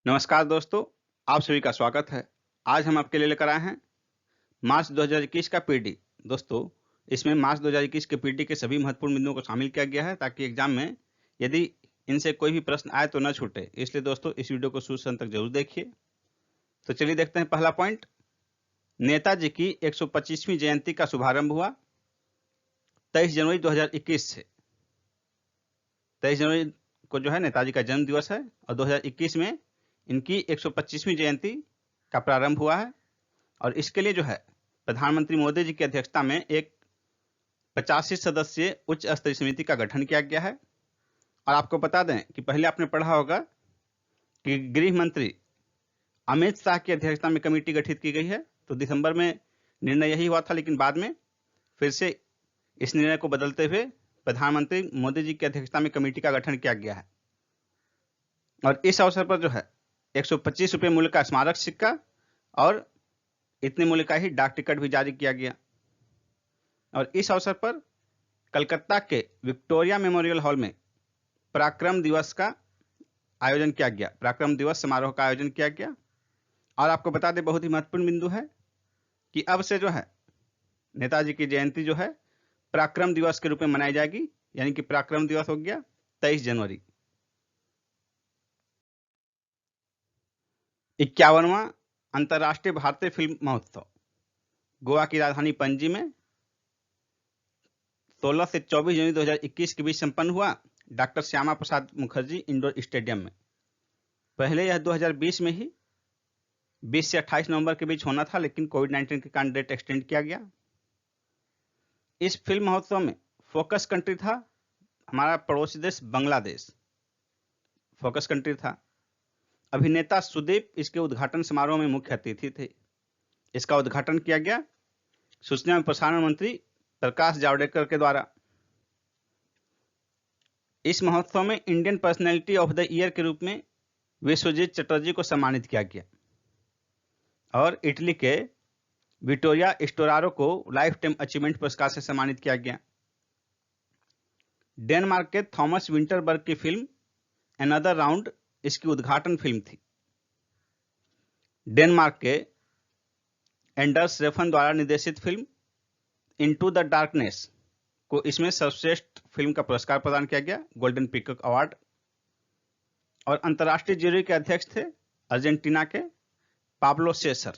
नमस्कार दोस्तों, आप सभी का स्वागत है। आज हम आपके लिए लेकर आए हैं मार्च 2021 का पीडी। दोस्तों, इसमें मार्च 2021 के पीडी के सभी महत्वपूर्ण बिंदुओं को शामिल किया गया है ताकि एग्जाम में यदि इनसे कोई भी प्रश्न आए तो न छूटे। इसलिए दोस्तों इस वीडियो को शुरू से अंत तक जरूर देखिए। तो चलिए देखते हैं पहला पॉइंट। नेताजी की 125वीं जयंती का शुभारंभ हुआ 23 जनवरी 2021 से। 23 जनवरी को जो है नेताजी का जन्म दिवस है और 2021 में इनकी 125वीं जयंती का प्रारंभ हुआ है। और इसके लिए जो है प्रधानमंत्री मोदी जी की अध्यक्षता में एक 85 सदस्यीय उच्च स्तरीय समिति का गठन किया गया है। और आपको बता दें कि पहले आपने पढ़ा होगा कि गृह मंत्री अमित शाह की अध्यक्षता में कमेटी गठित की गई है। तो दिसंबर में निर्णय यही हुआ था, लेकिन बाद में फिर से इस निर्णय को बदलते हुए प्रधानमंत्री मोदी जी की अध्यक्षता में कमेटी का गठन किया गया है। और इस अवसर पर जो है 125 रुपये मूल्य का स्मारक सिक्का और इतने मूल्य का ही डाक टिकट भी जारी किया गया। और इस अवसर पर कलकत्ता के विक्टोरिया मेमोरियल हॉल में पराक्रम दिवस का आयोजन किया गया, पराक्रम दिवस समारोह का आयोजन किया गया। और आपको बता दें, बहुत ही महत्वपूर्ण बिंदु है कि अब से जो है नेताजी की जयंती जो है पराक्रम दिवस के रूप में मनाई जाएगी, यानी कि पराक्रम दिवस हो गया 23 जनवरी। 51वां अंतर्राष्ट्रीय भारतीय फिल्म महोत्सव गोवा की राजधानी पणजी में 16 से 24 जनवरी 2021 के बीच संपन्न हुआ doctor Shyama Prasad Mukherjee indoor stadium में। पहले यह 2020 में ही 20 से 28 नवंबर के बीच होना था, लेकिन कोविड-19 के कारण डेट एक्सटेंड किया गया। इस फिल्म महोत्सव में फोकस कंट्री था हमारा पड़ोसी देश बांग्लादेश, फोकस कंट्री था। अभिनेता सुदीप इसके उद्घाटन समारोह में मुख्य अतिथि थे। इसका उद्घाटन किया गया सूचना एवं प्रसारण मंत्री प्रकाश जावड़ेकर के द्वारा। इस महोत्सव में Indian personality of the year के रूप में विश्वजीत चटर्जी को सम्मानित किया गया और इटली के विटोरिया स्टोरारो को लाइफ टाइम अचीवमेंट पुरस्कार से सम्मानित किया गया। डेनमार्क के थॉमस विंटरबर्ग की फिल्म अनदर राउंड इसकी उद्घाटन फिल्म थी। डेनमार्क के एंडर्स रेफन द्वारा निर्देशित फिल्म इनटू द डार्कनेस को इसमें सर्वश्रेष्ठ फिल्म का पुरस्कार प्रदान किया गया, गोल्डन पीकॉक अवार्ड। और अंतर्राष्ट्रीय जूरी के अध्यक्ष थे अर्जेंटीना के पाब्लो सेसर।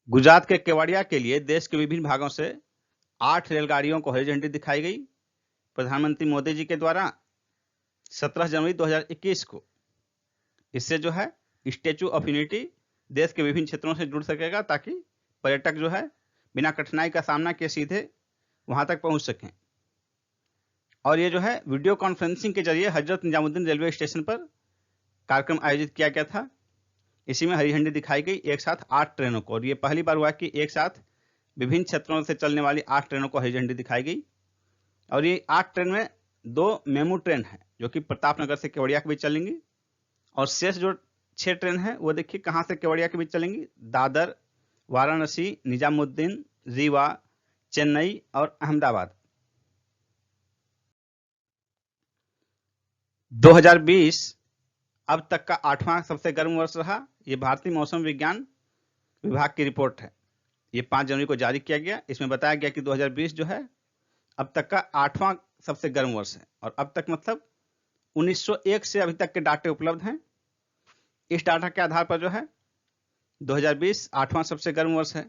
गुजरात के केवड़िया के लिए देश के विभिन्न भागों से 8 रेलगाड़ियों को हरी झंडी दिखाई गई प्रधानमंत्री मोदी जी के द्वारा 17 जनवरी 2021 को। इससे जो है स्टैचू ऑफ यूनिटी देश के विभिन्न क्षेत्रों से जुड़ सकेगा ताकि पर्यटक जो है बिना कठिनाई का सामना किए सीधे वहां तक पहुंच सकें। और ये जो है वीडियो कॉन्फ्रेंसिंग के जरिए हजरत निजामुद्दीन रेलवे स्टेशन पर कार्यक्रम आयोजित किया गया था। इसी में हरी झंडी दिखाई गई एक साथ 8 ट्रेनों को। और ये पहली बार हुआ कि एक साथ विभिन्न क्षेत्रों से चलने वाली 8 ट्रेनों को हरी झंडी दिखाई गई। और ये 8 ट्रेन में 2 मेमू ट्रेन है जो कि प्रतापनगर से केवड़िया के बीच चलेंगी। और शेष जो 6 ट्रेन है वो देखिए कहां से केवड़िया के बीच चलेंगी, दादर, वाराणसी, निजामुद्दीन, रीवा, चेन्नई और अहमदाबाद। 2020 अब तक का 8वां सबसे गर्म वर्ष रहा। ये भारतीय मौसम विज्ञान विभाग की रिपोर्ट है। ये 5 जनवरी को जारी किया गया। इसमें बताया गया कि 2020 जो है अब तक का 8वां सबसे गर्म वर्ष है। और अब तक मतलब 1901 से अभी तक के डाटे उपलब्ध हैं। इस डाटा के आधार पर जो है 2020 8वां सबसे गर्म वर्ष है।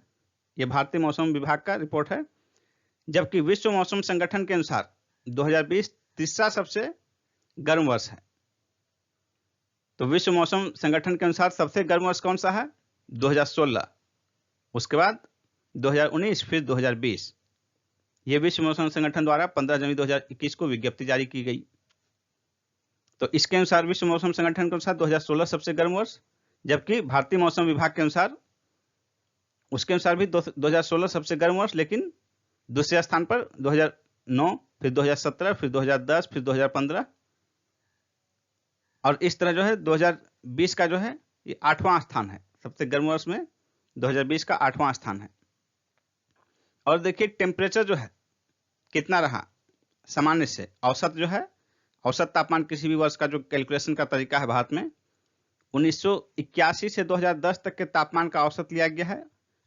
यह भारतीय मौसम विभाग का रिपोर्ट है। जबकि विश्व मौसम संगठन के अनुसार 2020 तीसरा सबसे गर्म वर्ष है। तो विश्व मौसम संगठन के अनुसार सबसे गर्म वर्ष कौन सा है? 2016, उसके बाद 2019, फिर 2020। यह विश्व मौसम संगठन द्वारा 15 जनवरी 2021 को विज्ञप्ति जारी की गई। तो इसके अनुसार विश्व मौसम संगठन के अनुसार 2016 सबसे गर्म वर्ष, जबकि भारतीय मौसम विभाग के अनुसार उसके अनुसार भी 2016 सबसे गर्म वर्ष, लेकिन दूसरे स्थान पर 2009, फिर 2017, फिर 2010, फिर 2015। और इस तरह जो है 2020 का जो है ये 8वां स्थान है। सबसे गर्म वर्ष में 2020 का 8वां स्थान है। और देखिए टेम्परेचर जो है कितना रहा सामान्य से, औसत जो है औसत तापमान किसी भी वर्ष का जो कैलकुलेशन का तरीका है भारत में 1981 से 2010 तक के तापमान का औसत लिया गया है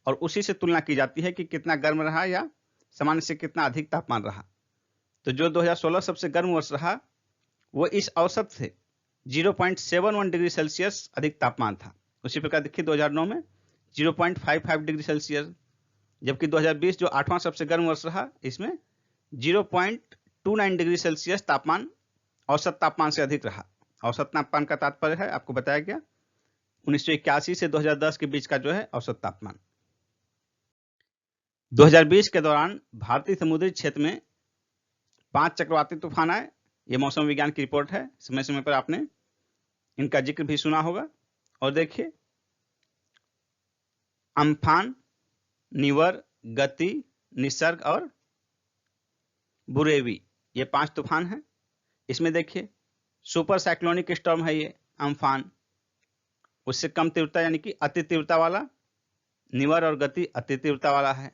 और उसी से तुलना की जाती है कि कितना गर्म रहा या सामान्य से कितना अधिक तापमान रहा। तो जो 2016 सबसे गर्म वर्ष रहा वो इस औसत से 0.71 डिग्री सेल्सियस अधिक तापमान था। उसी प्रकार देखिए 2009 में 0.55 डिग्री सेल्सियस, जबकि 2020 जो 8वां सबसे गर्म वर्ष रहा इसमें 0.29 डिग्री सेल्सियस तापमान औसत तापमान से अधिक रहा। औसत तापमान का तात्पर्य है आपको बताया गया 1981 से 2010 के बीच का जो है औसत तापमान। 2020 के दौरान भारतीय समुद्री क्षेत्र में 5 चक्रवाती तूफान आए। ये मौसम विज्ञान की रिपोर्ट है, समय समय पर आपने इनका जिक्र भी सुना होगा। और देखिए अम्फान, निवर, गति, निसर्ग और बुरेवी, ये 5 तूफान हैं। इसमें देखिए सुपर साइक्लोनिक स्टॉर्म है ये अम्फान, उससे कम तीव्रता यानी कि अति तीव्रता वाला। निवर और गति अति तीव्रता वाला है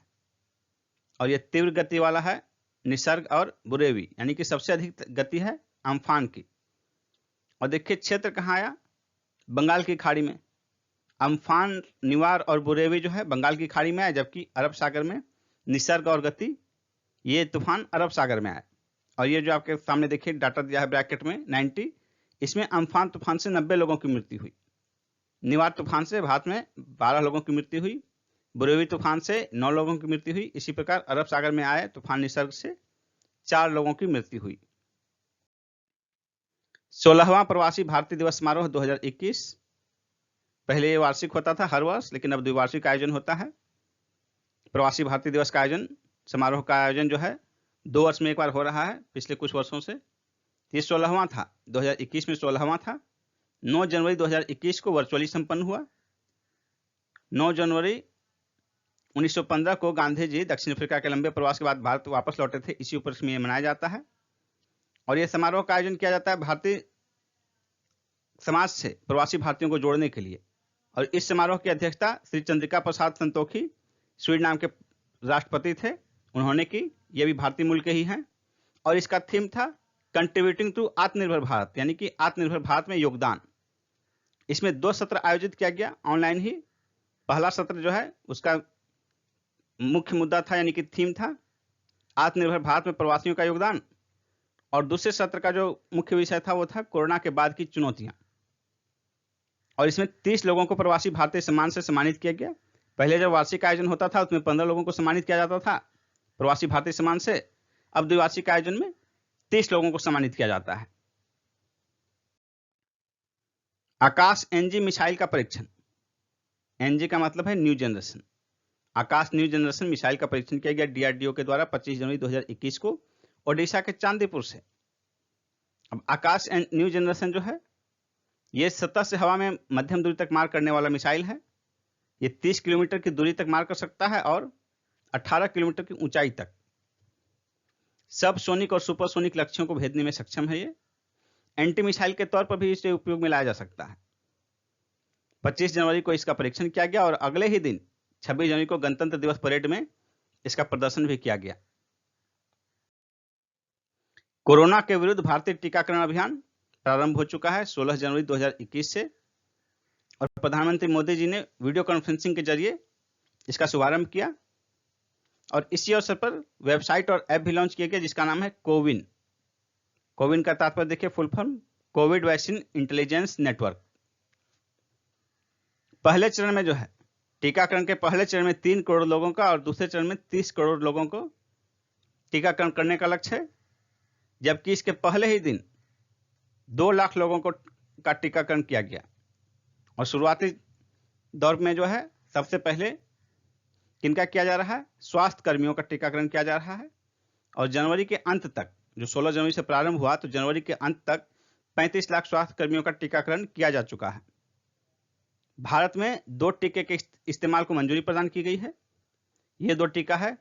और ये तीव्र गति वाला है निसर्ग और बुरेवी, यानी कि सबसे अधिक गति है अम्फान की। और देखिए क्षेत्र कहाँ आया, बंगाल की खाड़ी में। अम्फान, निवार और बुरेवी जो है बंगाल की खाड़ी में आए, जबकि अरब सागर में निसर्ग और गति ये तूफान अरब सागर में आए। और ये जो आपके सामने देखिए डाटा दिया है ब्रैकेट में 90, इसमें अम्फान तूफान से 90 लोगों की मृत्यु हुई। निवार तूफान से भारत में 12 लोगों की मृत्यु हुई। बुरेवी तूफान से 9 लोगों की मृत्यु हुई। इसी प्रकार अरब सागर में आए तूफान निसर्ग से 4 लोगों की मृत्यु हुई। 16वां प्रवासी भारतीय दिवस समारोह 2021, पहले ये वार्षिक होता था हर वर्ष, लेकिन अब द्विवार्षिक आयोजन होता है। प्रवासी भारतीय दिवस का आयोजन, समारोह का आयोजन जो है 2 वर्ष में एक बार हो रहा है पिछले कुछ वर्षों से। ये 16वां था, 2021 में 16वां था। 9 जनवरी 2021 को वर्चुअली संपन्न हुआ। 9 जनवरी 1915 को गांधी जी दक्षिण अफ्रीका के लंबे प्रवास के बाद भारत वापस लौटे थे। इसी उपलक्ष्य में मनाया जाता है और यह समारोह का आयोजन किया जाता है भारतीय समाज से प्रवासी भारतीयों को जोड़ने के लिए। और इस समारोह की अध्यक्षता श्री चंद्रिका प्रसाद संतोखी, स्वीडन नाम के राष्ट्रपति थे, उन्होंने की। ये भी भारतीय मूल के ही हैं। और इसका थीम था कंट्रीब्यूटिंग टू आत्मनिर्भर भारत, यानी कि आत्मनिर्भर भारत में योगदान। इसमें 2 सत्र आयोजित किया गया ऑनलाइन ही। पहला सत्र जो है उसका मुख्य मुद्दा था, यानी कि थीम था आत्मनिर्भर भारत में प्रवासियों का योगदान। और दूसरे सत्र का जो मुख्य विषय था वो था कोरोना के बाद की चुनौतियां। और इसमें 30 लोगों को प्रवासी भारतीय सम्मान से सम्मानित किया गया। पहले जब वार्षिक आयोजन होता था उसमें 15 लोगों को सम्मानित किया जाता था प्रवासी भारतीय सम्मान से। अब द्विवार्षिक आयोजन में 30 लोगों को सम्मानित किया जाता है। आकाश एनजी मिसाइल का परीक्षण। एनजी का मतलब है न्यू जनरेशन। आकाश न्यू जनरेशन मिसाइल का परीक्षण किया गया डीआरडीओ के द्वारा 25 जनवरी 2021 को ओडिशा के चांदीपुर से। अब आकाश न्यू जनरेशन जो है ये सतह से हवा में मध्यम दूरी तक मार करने वाला मिसाइल है। ये 30 किलोमीटर की दूरी तक मार कर सकता है और 18 किलोमीटर की ऊंचाई तक सब सोनिक और सुपरसोनिक लक्ष्यों को भेदने में सक्षम है। ये एंटी मिसाइल के तौर पर भी इसे उपयोग में लाया जा सकता है। 25 जनवरी को इसका परीक्षण किया गया और अगले ही दिन 26 जनवरी को गणतंत्र दिवस परेड में इसका प्रदर्शन भी किया गया। कोरोना के विरुद्ध भारतीय टीकाकरण अभियान प्रारंभ हो चुका है 16 जनवरी 2021 से और प्रधानमंत्री मोदी जी ने वीडियो कॉन्फ्रेंसिंग के जरिए इसका शुभारंभ किया। और इसी अवसर पर वेबसाइट और ऐप भी लॉन्च किया गया जिसका नाम है कोविन। कोविन का तात्पर्य देखिए full form Covid vaccine intelligence network. पहले चरण में जो है टीकाकरण के पहले चरण में 3 करोड़ लोगों का और दूसरे चरण में 30 करोड़ लोगों को टीकाकरण करने का लक्ष्य है, जबकि इसके पहले ही दिन 2 लाख लोगों को का टीकाकरण किया गया। और शुरुआती दौर में जो है सबसे पहले किनका किया जा रहा है, स्वास्थ्य कर्मियों का टीकाकरण किया जा रहा है। और जनवरी के अंत तक, जो 16 जनवरी से प्रारंभ हुआ, तो जनवरी के अंत तक 35 लाख स्वास्थ्य कर्मियों का टीकाकरण किया जा चुका है। भारत में 2 टीके के इस्तेमाल को मंजूरी प्रदान की गई है। ये 2 टीका है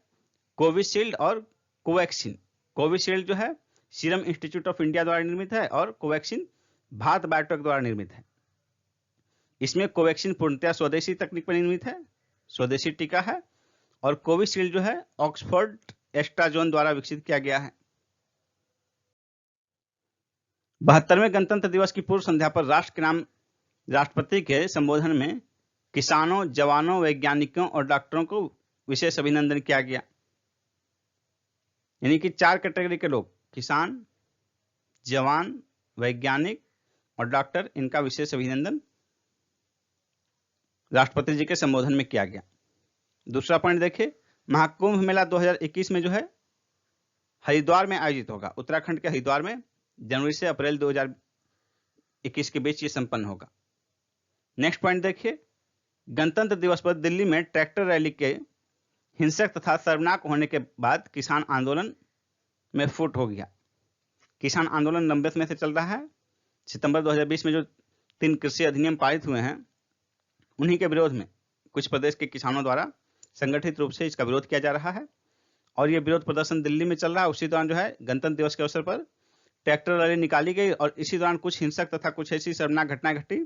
कोविशील्ड और कोवैक्सीन। कोविशील्ड जो है सीरम इंस्टीट्यूट ऑफ इंडिया द्वारा निर्मित है और कोवैक्सीन भारत बायोटेक द्वारा निर्मित है। इसमें कोवैक्सीन पूर्णतः स्वदेशी तकनीक पर निर्मित है, स्वदेशी टीका है। और कोविशील्ड जो है ऑक्सफोर्ड एस्ट्राजोन द्वारा विकसित किया गया है। 72वें गणतंत्र दिवस की पूर्व संध्या पर राष्ट्र के नाम राष्ट्रपति के संबोधन में किसानों, जवानों, वैज्ञानिकों और डॉक्टरों को विशेष अभिनंदन किया गया। यानी कि 4 कैटेगरी के लोग, किसान, जवान, वैज्ञानिक और डॉक्टर, इनका विशेष अभिनंदन राष्ट्रपति जी के संबोधन में किया गया। दूसरा पॉइंट देखिए, महाकुंभ मेला 2021 में जो है हरिद्वार में आयोजित होगा। उत्तराखंड के हरिद्वार में जनवरी से अप्रैल 2021 के बीच ये संपन्न होगा। नेक्स्ट पॉइंट देखिए, गणतंत्र दिवस पर दिल्ली में ट्रैक्टर रैली के हिंसक तथा शर्मनाक होने के बाद किसान आंदोलन में फुट हो गया। किसान आंदोलन लंबे समय से चल रहा है। सितंबर 2020 में जो 3 कृषि अधिनियम पारित हुए हैं, उन्हीं के विरोध में कुछ प्रदेश के किसानों द्वारा संगठित रूप से इसका विरोध किया जा रहा है और ये विरोध प्रदर्शन दिल्ली में चल रहा है। उसी दौरान जो है गणतंत्र दिवस के अवसर पर ट्रैक्टर रैली निकाली गई और इसी दौरान कुछ हिंसक तथा कुछ ऐसी शर्मनाक घटनाएं घटी,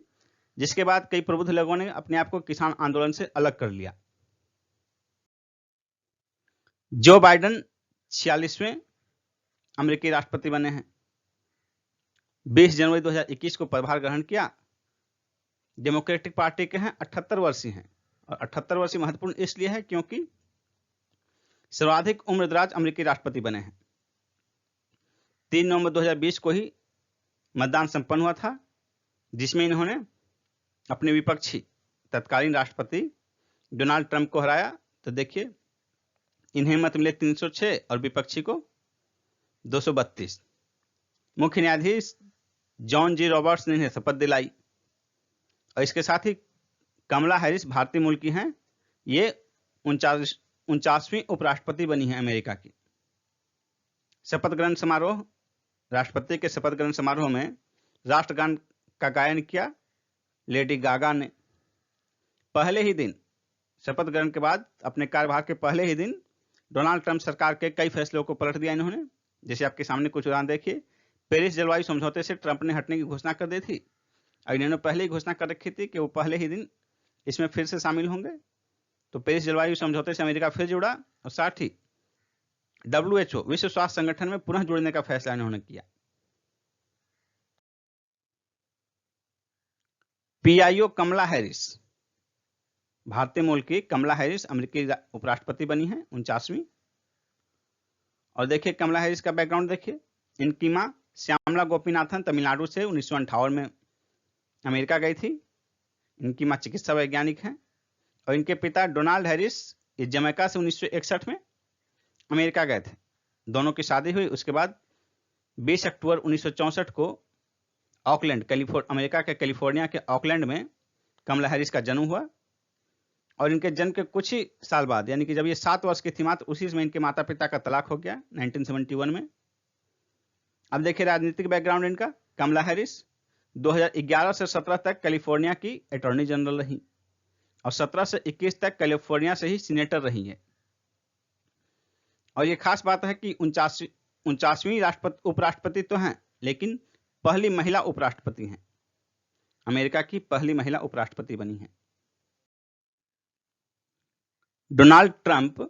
जिसके बाद कई प्रबुद्ध लोगों ने अपने आप को किसान आंदोलन से अलग कर लिया। जो बाइडेन 46वें अमेरिकी राष्ट्रपति बने हैं। 20 जनवरी 2021 को पदभार ग्रहण किया। डेमोक्रेटिक पार्टी के हैं, 78 वर्षीय हैं और 78 वर्षीय महत्वपूर्ण इसलिए है क्योंकि सर्वाधिक उम्रदराज अमेरिकी राष्ट्रपति बने हैं। 3 नवंबर 2020 को ही मतदान संपन्न हुआ था, जिसमें इन्होंने अपने विपक्षी तत्कालीन राष्ट्रपति डोनाल्ड ट्रंप को हराया। तो देखिए, इन्हें मत मिले 306 और विपक्षी को 232। मुख्य न्यायाधीश जॉन जी रॉबर्ट्स ने इन्हें शपथ दिलाई और इसके साथ ही कमला हैरिस भारतीय मूल की हैं। ये 49वीं उपराष्ट्रपति बनी है अमेरिका की। शपथ ग्रहण समारोह, राष्ट्रपति के शपथ ग्रहण समारोह में राष्ट्रगान का गायन किया लेडी गागा ने। पहले ही दिन, शपथ ग्रहण के बाद अपने कार्यभार के पहले ही दिन डोनाल्ड ट्रंप सरकार के कई फैसलों को पलट दिया इन्होंने। जैसे आपके सामने कुछ उदाहरण देखिए, पेरिस जलवायु समझौते से ट्रंप ने हटने की घोषणा कर दी थी और इन्होंने पहले ही घोषणा कर रखी थी कि वो पहले ही दिन इसमें फिर से शामिल होंगे। तो पेरिस जलवायु समझौते से अमेरिका फिर जुड़ा और साथ ही WHO विश्व स्वास्थ्य संगठन में पुनः जुड़ने का फैसला इन्होंने किया। PIO कमला हैरिस, भारतीय मूल की कमला हैरिस अमेरिकी उपराष्ट्रपति बनी है 49वीं। और देखिए कमला हैरिस का बैकग्राउंड देखिए, इनकी मां श्यामला गोपीनाथन तमिलनाडु से 1958 में अमेरिका गई थी। इनकी मां चिकित्सा वैज्ञानिक हैं और इनके पिता डोनाल्ड हैरिस ये जमैका से 1961 में अमेरिका गए थे। दोनों की शादी हुई। उसके बाद 20 अक्टूबर 1964 को ऑकलैंड, अमेरिका के कैलिफोर्निया के ऑकलैंड में कमला हैरिस का जन्म हुआ और इनके जन्म के कुछ ही साल बाद, यानी कि जब ये 7 वर्ष की थी मात्र, उसी समय इनके माता पिता का तलाक हो गया 1971 में। अब देखिए राजनीतिक बैकग्राउंड इनका। कमला हैरिस 2011 से 17 तक कैलिफोर्निया की अटॉर्नी जनरल रही और 17 से 21 तक कैलिफोर्निया से ही सीनेटर रही है। और ये खास बात है कि 49वीं उपराष्ट्रपति तो हैं, लेकिन पहली महिला उपराष्ट्रपति हैं। अमेरिका की पहली महिला उपराष्ट्रपति बनी है। डोनाल्ड ट्रंप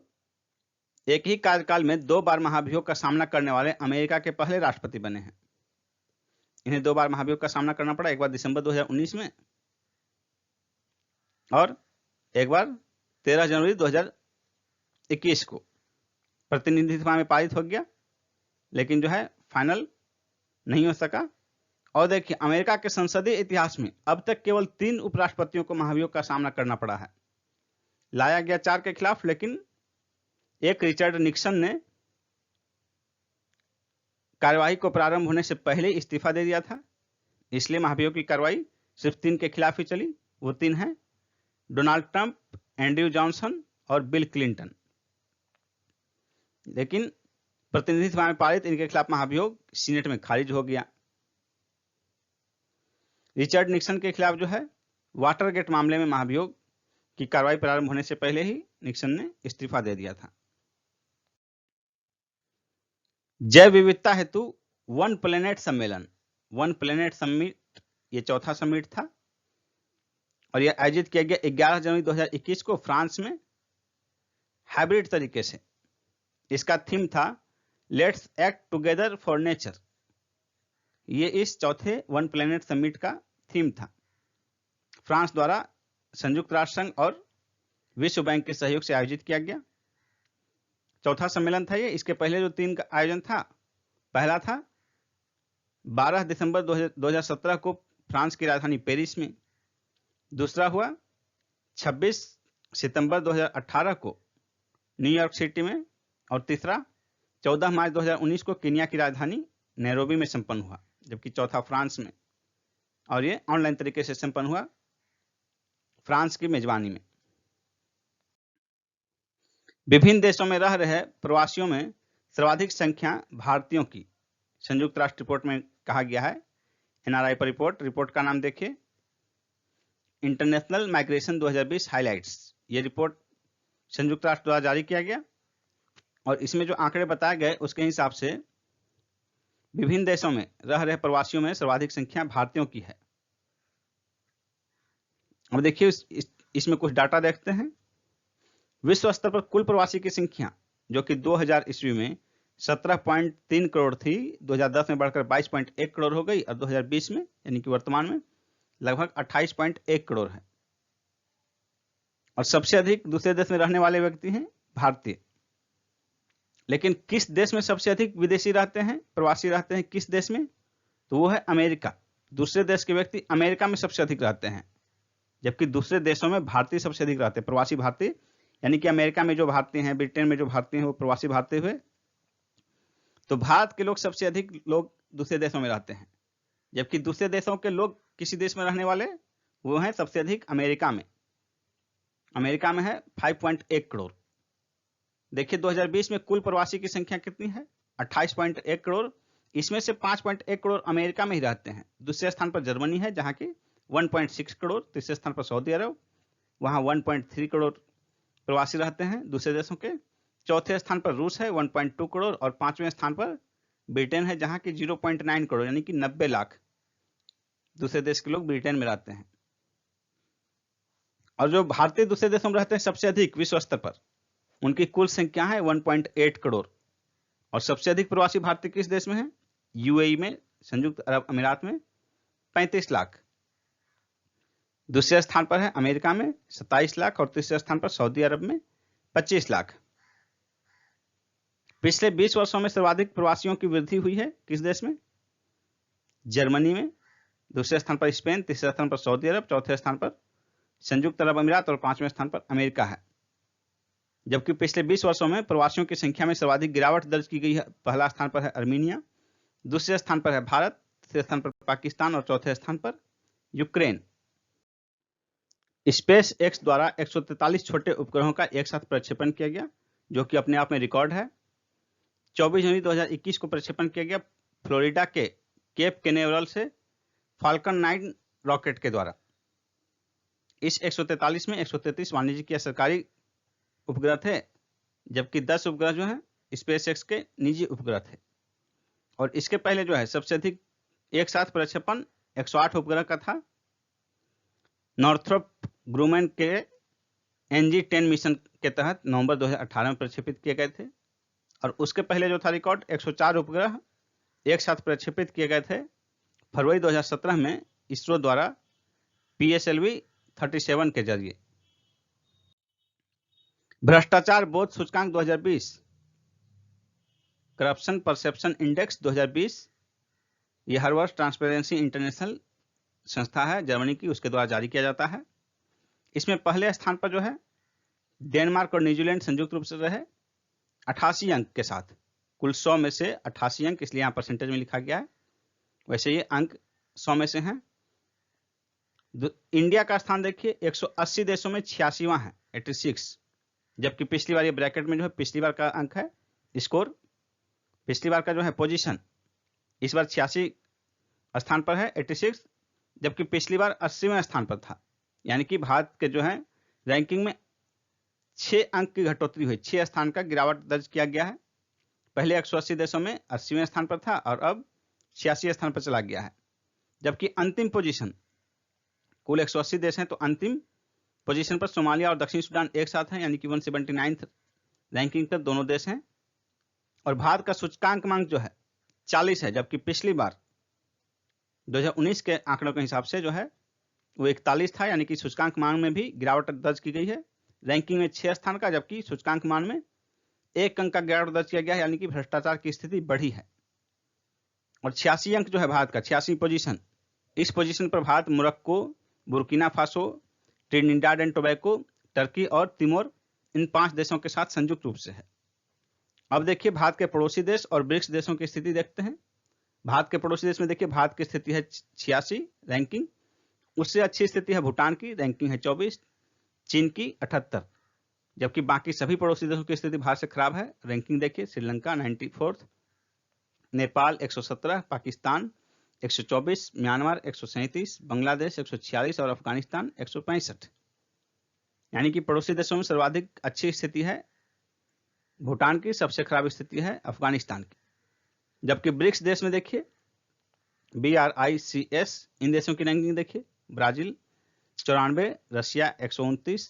एक ही कार्यकाल में 2 बार महाभियोग का सामना करने वाले अमेरिका के पहले राष्ट्रपति बने हैं। इन्हें 2 बार महाभियोग का सामना करना पड़ा, एक बार दिसंबर 2019 में और एक बार 13 जनवरी 2021 को। प्रतिनिधि सभा में पारित हो गया, लेकिन जो है फाइनल नहीं हो सका। और देखिए अमेरिका के संसदीय इतिहास में अब तक केवल 3 उपराष्ट्रपतियों को महाभियोग का सामना करना पड़ा है। लाया गया 4 के खिलाफ, लेकिन एक रिचर्ड निक्सन ने कार्यवाही को प्रारंभ होने से पहले इस्तीफा दे दिया था, इसलिए महाभियोग की कार्रवाई सिर्फ 3 के खिलाफ ही चली। वो 3 हैं डोनाल्ड ट्रंप, एंड्रयू जॉनसन और बिल क्लिंटन। लेकिन प्रतिनिधि सभा में पारित इनके खिलाफ महाभियोग सीनेट में खारिज हो गया। रिचर्ड निक्सन के खिलाफ जो है वाटरगेट मामले में महाभियोग की कार्रवाई प्रारंभ होने से पहले ही निक्सन ने इस्तीफा दे दिया था। जैव विविधता हेतु वन प्लेनेट सम्मेलन, वन प्लेनेट समिट, ये चौथा समिट था और यह आयोजित किया गया 11 जनवरी 2021 को फ्रांस में हाइब्रिड तरीके से। इसका थीम था let's act together for nature, ये इस चौथे वन प्लेनेट समिट का थीम था। फ्रांस द्वारा संयुक्त राष्ट्र संघ और विश्व बैंक के सहयोग से आयोजित किया गया चौथा सम्मेलन था ये। इसके पहले जो 3 का आयोजन था, पहला था 12 दिसंबर 2017 को फ्रांस की राजधानी पेरिस में, दूसरा हुआ 26 सितंबर 2018 को न्यूयॉर्क सिटी में, और तीसरा 14 मार्च 2019 को केन्या की राजधानी नैरोबी में संपन्न हुआ, जबकि चौथा फ्रांस में, और ये ऑनलाइन तरीके से संपन्न हुआ फ्रांस की मेजबानी में। विभिन्न देशों में रह रहे प्रवासियों में सर्वाधिक संख्या भारतीयों की संयुक्त राष्ट्र रिपोर्ट में कहा गया है। एनआरआई पर रिपोर्ट का नाम देखिए, इंटरनेशनल माइग्रेशन 2020 हाइलाइट्स। ये रिपोर्ट संयुक्त राष्ट्र द्वारा जारी किया गया और इसमें जो आंकड़े बताए गए उसके हिसाब से विभिन्न देशों में रह रहे प्रवासियों में सर्वाधिक संख्या भारतीयों की है। अब देखिए इसमें कुछ डाटा देखते हैं। विश्व स्तर पर कुल प्रवासी की संख्या जो कि 2000 ईस्वी में 17.3 करोड़ थी, 2010 में बढ़कर 22.1 करोड़ हो गई और 2020 में यानी कि वर्तमान में लगभग 28.1 करोड़ है। और सबसे अधिक दूसरे देश में रहने वाले व्यक्ति हैं भारतीय। लेकिन किस देश में सबसे अधिक विदेशी रहते हैं, प्रवासी रहते हैं, किस देश में? तो वो है अमेरिका। दूसरे देश के व्यक्ति अमेरिका में सबसे अधिक रहते हैं, जबकि दूसरे देशों में भारतीय सबसे अधिक रहते हैं, प्रवासी भारतीय। यानी कि अमेरिका में जो भारतीय हैं, ब्रिटेन में जो भारतीय हैं, वो प्रवासी भारतीय हुए। तो भारत के लोग सबसे अधिक लोग दूसरे देशों में रहते हैं, जबकि दूसरे देशों के लोग किसी देश में रहने वाले वो हैं सबसे अधिक अमेरिका में। अमेरिका में है 5.1 करोड़। देखिए 2020 में कुल प्रवासी की संख्या कितनी है? 28.1 करोड़। इसमें से 5.1 करोड़ अमेरिका में ही रहते हैं। दूसरे स्थान पर जर्मनी है जहां की 1.6 करोड़। तीसरे स्थान पर सऊदी अरब, वहां 1.3 करोड़ प्रवासी रहते हैं दूसरे देशों के। चौथे स्थान पर रूस है 1.2 करोड़ और पांचवें स्थान पर ब्रिटेन है जहां की 0.9 करोड़ यानी कि 90 लाख दूसरे देश के लोग ब्रिटेन में रहते हैं। और जो भारतीय दूसरे देशों में रहते हैं सबसे अधिक विश्व स्तर पर, उनकी कुल संख्या है 1.8 करोड़। और सबसे अधिक प्रवासी भारतीय किस देश में है? यूएई में, संयुक्त अरब अमीरात में 35 लाख। दूसरे स्थान पर है अमेरिका में 27 लाख और तीसरे स्थान पर सऊदी अरब में 25 लाख। पिछले 20 वर्षों में सर्वाधिक प्रवासियों की वृद्धि हुई है किस देश में? जर्मनी में। दूसरे स्थान पर स्पेन, तीसरे स्थान पर सऊदी अरब, चौथे स्थान पर संयुक्त अरब अमीरात और पांचवें स्थान पर अमेरिका है। जबकि पिछले 20 वर्षों में प्रवासियों की संख्या में सर्वाधिक गिरावट दर्ज की गई है। पहला स्थान पर है अर्मीनिया, दूसरे स्थान पर है भारत, तीसरे स्थान पर पाकिस्तान और चौथे स्थान पर यूक्रेन। स्पेस एक्स द्वारा 143 छोटे उपग्रहों का एक साथ प्रक्षेपण किया गया, जो कि अपने आप में रिकॉर्ड है। 24 जनवरी 2021 को प्रक्षेपण किया गया फ्लोरिडा के केप कैनेवरल से फाल्कन 9 रॉकेट के द्वारा। इस 143 में 133 वाणिज्यिक या सरकारी उपग्रह थे, जबकि 10 उपग्रह जो हैं स्पेस एक्स के निजी उपग्रह थे। और इसके पहले जो है सबसे अधिक एक साथ प्रक्षेपण 108 उपग्रह का था, नॉर्थरोप ग्रूमैन के NG-10 मिशन के तहत नवंबर 2018 में प्रक्षेपित किए गए थे। और उसके पहले जो था रिकॉर्ड 104 उपग्रह एक साथ प्रक्षेपित किए गए थे फरवरी 2017 में इसरो द्वारा PSLV-37 के जरिए। भ्रष्टाचार बोध सूचकांक 2020, करप्शन परसेप्शन इंडेक्स 2020, ये हर वर्ष ट्रांसपेरेंसी इंटरनेशनल संस्था है जर्मनी की, उसके द्वारा जारी किया जाता है। इसमें पहले स्थान पर जो है डेनमार्क और न्यूजीलैंड संयुक्त रूप से रहे 88 अंक के साथ। कुल 100 में से 88 अंक, इसलिए यहाँ परसेंटेज में लिखा गया है। वैसे ये अंक 100 में से हैं। इंडिया का स्थान देखिए 180 देशों में 86वां है, 86। जबकि पिछली बार ये ब्रैकेट में जो है पिछली बार का अंक है, स्कोर पिछली बार का जो है पोजीशन इस बार 86 स्थान पर है, 86, जबकि पिछली बार 80वें स्थान पर था। यानी कि भारत के जो है रैंकिंग में 6 अंक की घटोतरी हुई, 6 स्थान का गिरावट दर्ज किया गया है। पहले 180 देशों में 80वें स्थान पर था और अब 86 स्थान पर चला गया है। जबकि अंतिम पोजीशन, कुल 180 देश हैं तो अंतिम पोजीशन पर सोमालिया और दक्षिण सूडान एक साथ हैं, यानी कि 179th रैंकिंग पर दोनों देश हैं। और भारत का सूचकांक मांग जो है 40 है, जबकि पिछली बार 2019 के आंकड़ों के हिसाब से जो है वो 41 था, यानी कि सूचकांक मान में भी गिरावट दर्ज की गई है। रैंकिंग में 6 स्थान का, जबकि सूचकांक मान में 1 अंक का गिरावट दर्ज किया गया है, यानी कि भ्रष्टाचार की स्थिति बढ़ी है। और 86 अंक जो है भारत का, 86 पोजीशन, इस पोजीशन पर Bharat Morocco, Burkina Faso, Trinidad and tobacco, Turkey और तिमोर, इन 5 देशों के साथ संयुक्त रूप से है। अब देखिए भारत के पड़ोसी देश और ब्रिक्स देशों की स्थिति देखते हैं। भारत के पड़ोसी देश में देखिए भारत की स्थिति है 86 रैंकिंग, उससे अच्छी स्थिति है भूटान की, रैंकिंग है 24, चीन की 78, जबकि बाकी सभी पड़ोसी देशों की स्थिति भारत से खराब है। रैंकिंग देखिए, श्रीलंका 94, नेपाल 117, पाकिस्तान 124, म्यांमार 137, बांग्लादेश 146 और अफगानिस्तान 165। यानी कि पड़ोसी देशों में सर्वाधिक अच्छी स्थिति है भूटान की, सबसे खराब स्थिति है अफगानिस्तान की। जबकि ब्रिक्स देश में देखिए BRICS, इन देशों की रैंकिंग देखिए, ब्राजील 94, रशिया 129,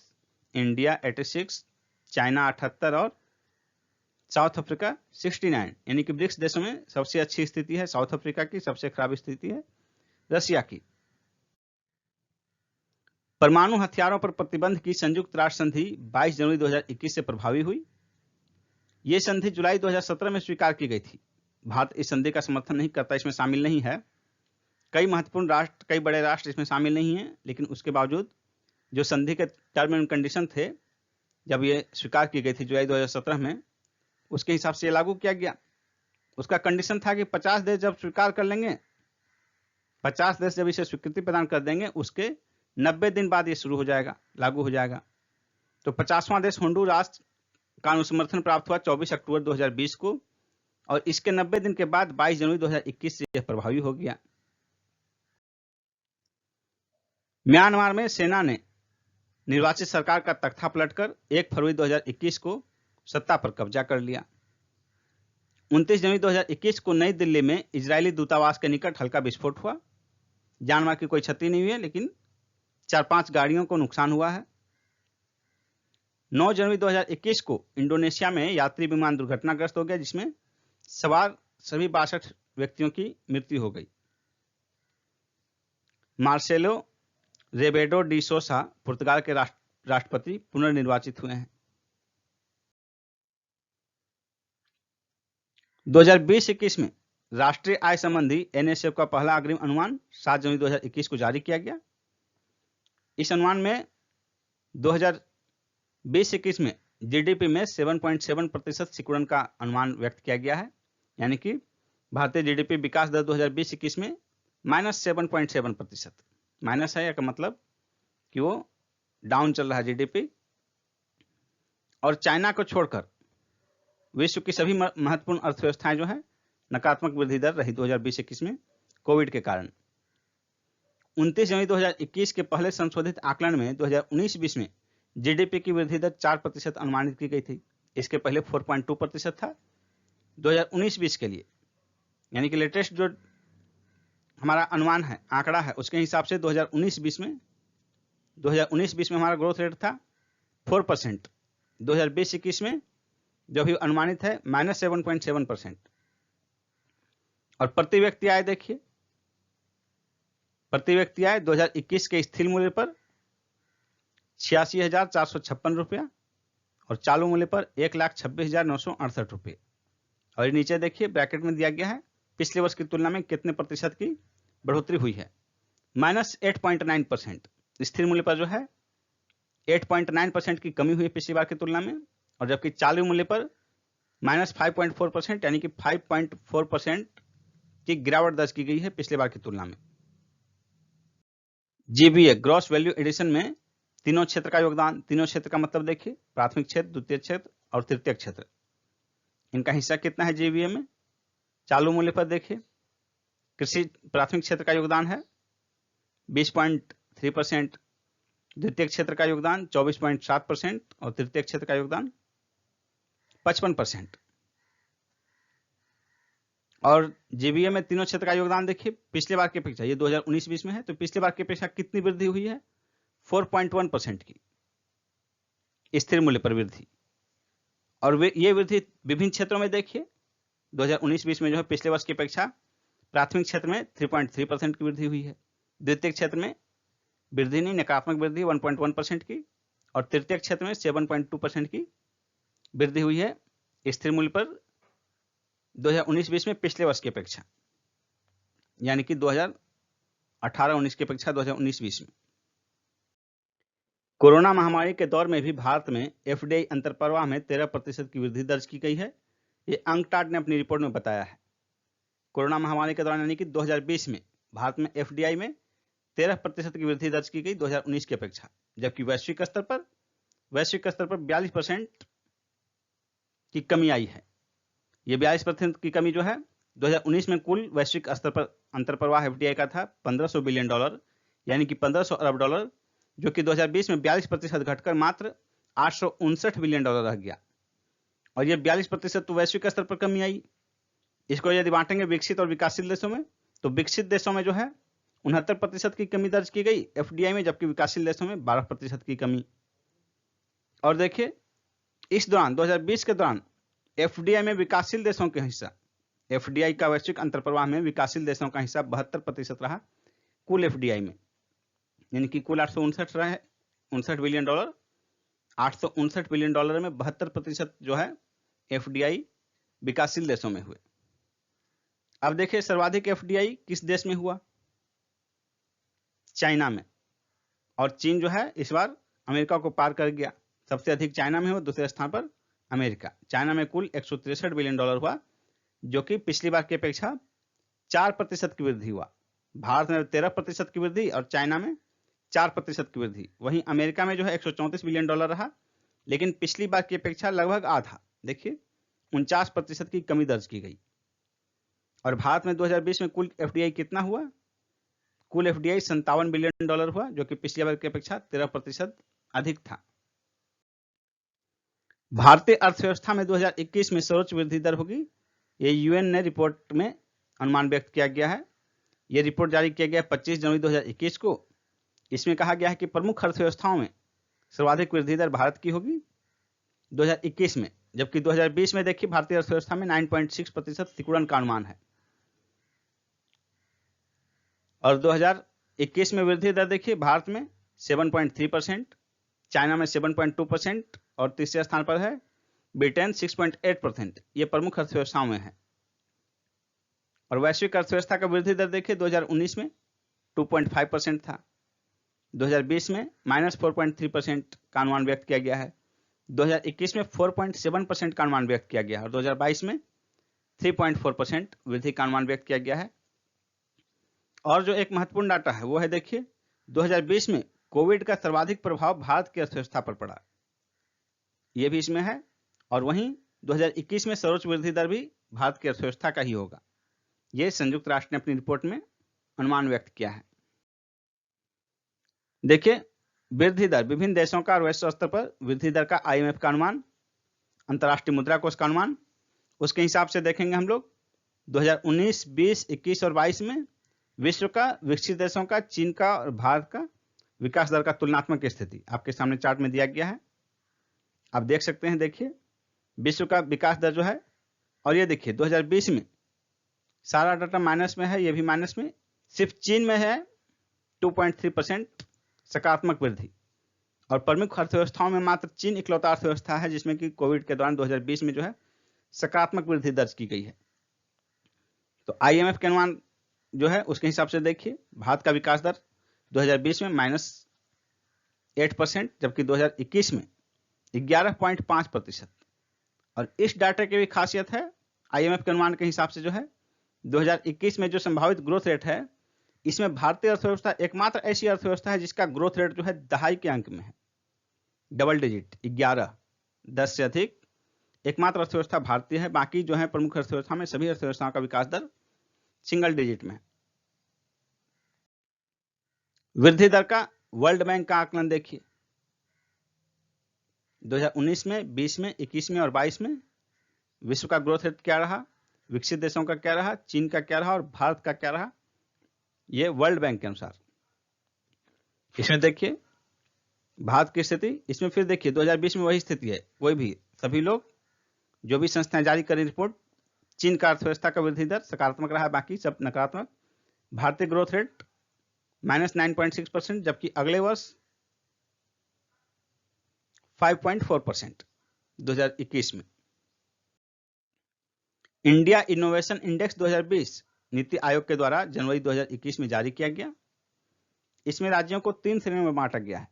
इंडिया 86, चाइना 78 और साउथ अफ्रीका 69। यानी कि ब्रिक्स देशों में सबसे अच्छी स्थिति है साउथ अफ्रीका की, सबसे खराब स्थिति है रशिया की। परमाणु हथियारों पर प्रतिबंध की संयुक्त राष्ट्र संधि 22 जनवरी 2021 से प्रभावी हुई। ये संधि जुलाई 2017 में स्वीकार की गई थी। भारत इस संधि का समर्थन नहीं करता, इसमें शामिल नहीं है। कई महत्वपूर्ण राष्ट्र, कई बड़े राष्ट्र इसमें शामिल नहीं हैं, लेकिन उसके बावजूद जो संधि के टर्म एंड कंडीशन थे, जब ये स्वीकार की गई थी जुलाई 2017 में, उसके हिसाब से ये लागू किया गया। उसका कंडीशन था कि 50 देश जब स्वीकार कर लेंगे, 50 देश जब इसे स्वीकृति प्रदान कर देंगे, उसके 90 दिन बाद ये शुरू हो जाएगा, लागू हो जाएगा। तो 50वां देश होंडुरास का अनुसमर्थन प्राप्त हुआ 24 अक्टूबर 2020 को, और इसके 90 दिन के बाद 22 जनवरी 2021 से यह प्रभावी हो गया। म्यांमार में सेना ने निर्वाचित सरकार का तख्ता पलटकर 1 फरवरी 2021 को सत्ता पर कब्जा कर लिया। 29 जनवरी 2021 को नई दिल्ली में इजरायली दूतावास के निकट हल्का विस्फोट हुआ। जानमाल की कोई क्षति नहीं हुई है, लेकिन 4-5 गाड़ियों को नुकसान हुआ है। 9 जनवरी 2021 को इंडोनेशिया में यात्री विमान दुर्घटनाग्रस्त हो गया, जिसमें सवार सभी 62 व्यक्तियों की मृत्यु हो गई। मार्सेलो रेबेडो डी सोसा पुर्तगाल के राष्ट्रपति पुनर्निर्वाचित हुए हैं। 2020-21 में राष्ट्रीय आय संबंधी NSF का पहला अग्रिम अनुमान 7 जनवरी 2021 को जारी किया गया। इस अनुमान में 2020-21 में GDP में 7.7% सिकुड़न का अनुमान व्यक्त किया गया है। यानी कि भारतीय GDP विकास दर 2020-21 में -7.7%। माइनस है, का मतलब कि वो डाउन चल रहा है GDP। और चाइना को छोड़कर विश्व की सभी महत्वपूर्ण अर्थव्यवस्थाएं जो है नकारात्मक वृद्धि दर रही 2020-21 में, कोविड के कारण। 29 जनवरी 2021 के पहले संशोधित आकलन में 2019-20 में GDP की वृद्धि दर 4% अनुमानित की गई थी। इसके पहले 4.2% था 2019-20 के लिए। यानी कि लेटेस्ट जो हमारा अनुमान है, आंकड़ा है, उसके हिसाब से 2019-20 में हमारा ग्रोथ रेट था 4%। 2020-21 में जो भी अनुमानित है -7.7%। और प्रति व्यक्ति आय देखिए, प्रति व्यक्ति आय 2021 के स्थिर मूल्य पर 86,456 रुपया और चालू मूल्य पर 1,26,968 रुपये। और नीचे देखिए ब्रैकेट में दिया गया है पिछले वर्ष की तुलना में कितने प्रतिशत की बढ़ोतरी हुई है। -8.9%। स्थिर मूल्य पर जो है 8.9% की कमी हुई है पिछली बार की तुलना में, और जबकि चालू मूल्य पर -5.4%, यानी कि 5.4% की गिरावट दर्ज की गई है पिछले बार की तुलना में। GVA ग्रॉस वैल्यू एडिशन में तीनों क्षेत्र का योगदान, तीनों क्षेत्र का मतलब देखिए, प्राथमिक क्षेत्र, द्वितीय क्षेत्र और तृतीय क्षेत्र, इनका हिस्सा कितना है GVA में। चालू मूल्य पर देखिए, कृषि प्राथमिक क्षेत्र का योगदान है 20.3%, द्वितीय क्षेत्र का योगदान 24.7% और तृतीय क्षेत्र का योगदान 55%। और GVA में तीनों क्षेत्र का योगदान देखिए पिछले बार की अपेक्षा, ये 2019-20 में है, तो पिछले बार की अपेक्षा कितनी वृद्धि हुई है, 4.1% की स्थिर मूल्य पर वृद्धि। और ये वृद्धि विभिन्न क्षेत्रों में देखिए 2019-20 में जो है पिछले वर्ष की अपेक्षा प्राथमिक क्षेत्र में 3.3% की वृद्धि हुई है। द्वितीय क्षेत्र में वृद्धि नहीं, नकारात्मक वृद्धि 1.1% की, और तृतीय क्षेत्र में 7.2% की वृद्धि हुई है स्थिर मूल्य पर 2019-20 में पिछले वर्ष की अपेक्षा, यानी कि 2018-19 की अपेक्षा 2019-20 में। कोरोना महामारी के दौर में भी भारत में एफडीआई अंतर्प्रवाह में 13% की वृद्धि दर्ज की गई है। ये अंकटाड ने अपनी रिपोर्ट में बताया है। कोरोना महामारी के दौरान यानी कि 2020 में भारत में एफडीआई में 13% की वृद्धि दर्ज की गई 2019 की अपेक्षा, जबकि वैश्विक स्तर पर 42% की कमी आई है। ये 42% की कमी जो है 2019 में कुल वैश्विक स्तर पर अंतर्प्रवाह एफडीआई का था $1500 बिलियन, यानी कि $1500 अरब, जो कि 2020 में 42% घटकर मात्र $859 बिलियन रह गया। और ये 42% तो वैश्विक स्तर पर कमी आई। इसको यदि बांटेंगे विकसित और विकासशील देशों में, तो विकसित देशों में जो है 69% की कमी दर्ज की गई एफडीआई में, जबकि विकासशील देशों में 12% की कमी। और देखिए इस दौरान 2020 के दौरान एफडीआई में विकासशील देशों का हिस्सा, एफडीआई का वैश्विक अंतर्प्रवाह में विकासशील देशों का हिस्सा 72% रहा कुल एफडीआई में, यानी कि कुल 859 रहा है $59 बिलियन। $859 बिलियन में 72% जो है एफडीआई विकासशील देशों में हुए। अब देखिए सर्वाधिक एफडीआई किस देश में हुआ? चाइना में। और चीन जो है इस बार अमेरिका को पार कर गया। सबसे अधिक चाइना में हुआ, दूसरे स्थान पर अमेरिका। चाइना में कुल $163 बिलियन हुआ, जो कि पिछली बार की अपेक्षा 4% की वृद्धि हुआ। भारत में 13% की वृद्धि और चाइना में 4% की वृद्धि। वहीं अमेरिका में जो है $134 बिलियन रहा, लेकिन पिछली बार की अपेक्षा लगभग आधा, देखिए 49% की कमी दर्ज की गई। और भारत में 2020 में कुल एफडीआई कितना हुआ? कुल एफडीआई $57 बिलियन हुआ, जो कि पिछली बार की अपेक्षा 13% अधिक था। भारतीय अर्थव्यवस्था में 2021 में सर्वोच्च वृद्धि दर होगी, ये यूएन ने रिपोर्ट में अनुमान व्यक्त किया गया है। यह रिपोर्ट जारी किया गया 25 जनवरी 2021 को। इसमें कहा गया है कि प्रमुख अर्थव्यवस्थाओं में सर्वाधिक वृद्धि दर भारत की होगी 2021 में, जबकि 2020 में देखिए भारतीय अर्थव्यवस्था में 9.6% सिकुड़न का अनुमान है। और 2021 में वृद्धि दर देखिए भारत में 7.3%, चाइना में 7.2% और तीसरे स्थान पर है ब्रिटेन 6.8%। ये प्रमुख अर्थव्यवस्थाओं में है। और वैश्विक अर्थव्यवस्था का वृद्धि दर देखिए 2019 में 2.5% था, 2020 में -4.3% का अनुमान व्यक्त किया गया है, 2021 में 4.7% का अनुमान व्यक्त किया गया है और 2022 में 3.4% वृद्धि का अनुमान व्यक्त किया गया है। और जो एक महत्वपूर्ण डाटा है वो है देखिए 2020 में कोविड का सर्वाधिक प्रभाव भारत की अर्थव्यवस्था पर पड़ा, ये भी इसमें है। और वहीं 2021 में सर्वोच्च वृद्धि दर भी भारत की अर्थव्यवस्था का ही होगा, ये संयुक्त राष्ट्र ने अपनी रिपोर्ट में अनुमान व्यक्त किया है। देखिए वृद्धि दर विभिन्न देशों का और वैश्विक स्तर पर वृद्धि दर का आईएमएफ का अनुमान, अंतर्राष्ट्रीय मुद्रा कोष का अनुमान, उसके हिसाब से देखेंगे हम लोग 2019, 20, 21 और 22 में विश्व का, विकसित देशों का, चीन का और भारत का विकास दर का तुलनात्मक स्थिति आपके सामने चार्ट में दिया गया है, आप देख सकते हैं। देखिए विश्व का विकास दर जो है, और ये देखिए 2020 में सारा डाटा माइनस में है, ये भी माइनस में, सिर्फ चीन में है 2.3% सकारात्मक वृद्धि। और प्रमुख अर्थव्यवस्थाओं में मात्र चीन इकलौता अर्थव्यवस्था है जिसमें कि कोविड के दौरान 2020 में जो है सकारात्मक वृद्धि दर्ज की गई है। तो आईएमएफ के अनुमान जो है उसके हिसाब से देखिए भारत का विकास दर 2020 में -8%, जबकि 2021 में 11.5%। और इस डाटा की भी खासियत है, आईएमएफ के अनुमान के हिसाब से जो है 2021 में जो संभावित ग्रोथ रेट है, इसमें भारतीय अर्थव्यवस्था एकमात्र ऐसी अर्थव्यवस्था है जिसका ग्रोथ रेट जो है दहाई के अंक में है, डबल डिजिट 11, 10 से अधिक एकमात्र अर्थव्यवस्था भारतीय है। बाकी जो है प्रमुख अर्थव्यवस्था में सभी अर्थव्यवस्थाओं का विकास दर सिंगल डिजिट में है। वृद्धि दर का वर्ल्ड बैंक का आकलन देखिए 2019 में, 20 में, 21 में और 22 में विश्व का ग्रोथ रेट क्या रहा, विकसित देशों का क्या रहा, चीन का क्या रहा और भारत का क्या रहा, ये वर्ल्ड बैंक के अनुसार। इसमें देखिए भारत की स्थिति, इसमें फिर देखिए 2020 में वही स्थिति है, कोई भी सभी लोग जो भी संस्थाएं जारी करें रिपोर्ट चीन का अर्थव्यवस्था का वृद्धि दर सकारात्मक रहा, बाकी सब नकारात्मक। भारतीय ग्रोथ रेट -9.6%, जबकि अगले वर्ष 5.4% 2021 में। India innovation index 2020 NITI Aayog के द्वारा जनवरी 2021 में जारी किया गया। इसमें राज्यों को 3 श्रेणियों में बांटा गया है: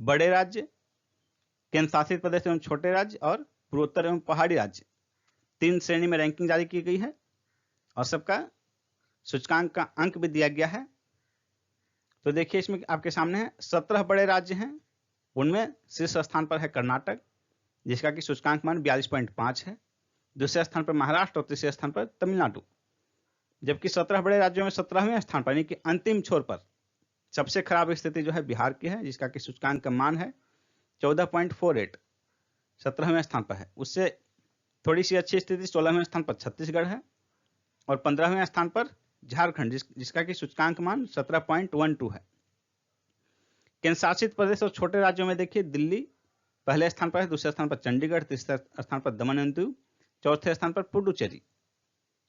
बड़े राज्य, केंद्र शासित प्रदेश एवं छोटे राज्य और पूर्वोत्तर एवं पहाड़ी राज्य। 3 श्रेणी में रैंकिंग जारी की गई है और सबका सूचकांक का अंक भी दिया गया है। तो देखिए इसमें आपके सामने है 17 बड़े राज्य हैं, उनमें शीर्ष स्थान पर है कर्नाटक, जिसका कि सूचकांक मान 42.5 है। दूसरे स्थान पर महाराष्ट्र और तीसरे स्थान पर तमिलनाडु। जबकि 17 बड़े राज्यों में 17वें स्थान पर यानी कि अंतिम छोर पर सबसे खराब स्थिति जो है बिहार की है, जिसका कि सूचकांक का मान है 14.48, 17वें स्थान पर है। उससे थोड़ी सी अच्छी स्थिति 16वें स्थान पर छत्तीसगढ़ है और 15वें स्थान पर झारखंड, जिसका कि सूचकांक मान 17.12 है। केंद्र शासित प्रदेश और छोटे राज्यों में देखिए दिल्ली पहले स्थान पर है, दूसरे स्थान पर चंडीगढ़, तीसरे स्थान पर दमन एवं दीव, चौथे स्थान पर पुडुचेरी।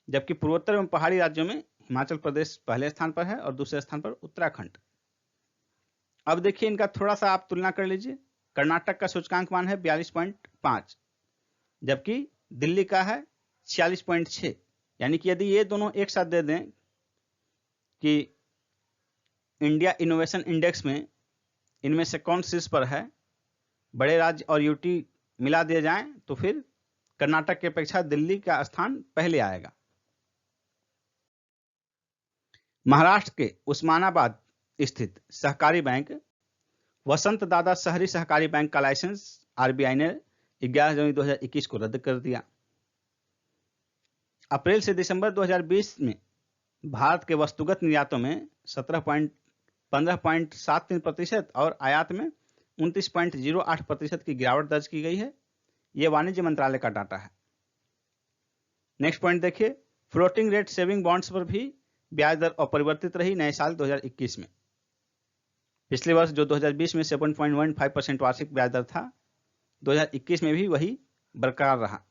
जबकि पूर्वोत्तर एवं पहाड़ी राज्यों में हिमाचल प्रदेश पहले स्थान पर है और दूसरे स्थान पर उत्तराखंड। अब देखिए इनका थोड़ा सा आप तुलना कर लीजिए। कर्नाटक का सूचकांक मान है 42.5, जबकि दिल्ली का है 46.6। यानी कि यदि ये दोनों एक साथ दे दें कि इंडिया इनोवेशन इंडेक्स में इनमें से कौन शीर्ष पर है, बड़े राज्य और यूटी मिला दिए जाएं, तो फिर कर्नाटक की अपेक्षा दिल्ली का स्थान पहले आएगा। महाराष्ट्र के उस्मानाबाद स्थित सहकारी बैंक वसंत दादा शहरी सहकारी बैंक का लाइसेंस आरबीआई ने 11 जनवरी 2021 को रद्द कर दिया। अप्रैल से दिसंबर 2020 में भारत के वस्तुगत निर्यातों में 15.73% और आयात में 29.08% की गिरावट दर्ज की गई है। यह वाणिज्य मंत्रालय का डाटा है। नेक्स्ट पॉइंट देखिए, फ्लोटिंग रेट सेविंग बॉन्ड्स पर भी ब्याज दर अपरिवर्तित रही नए साल 2021 में। पिछले वर्ष जो 2020 में 7.15% वार्षिक ब्याज दर था, 2021 में भी वही बरकरार रहा।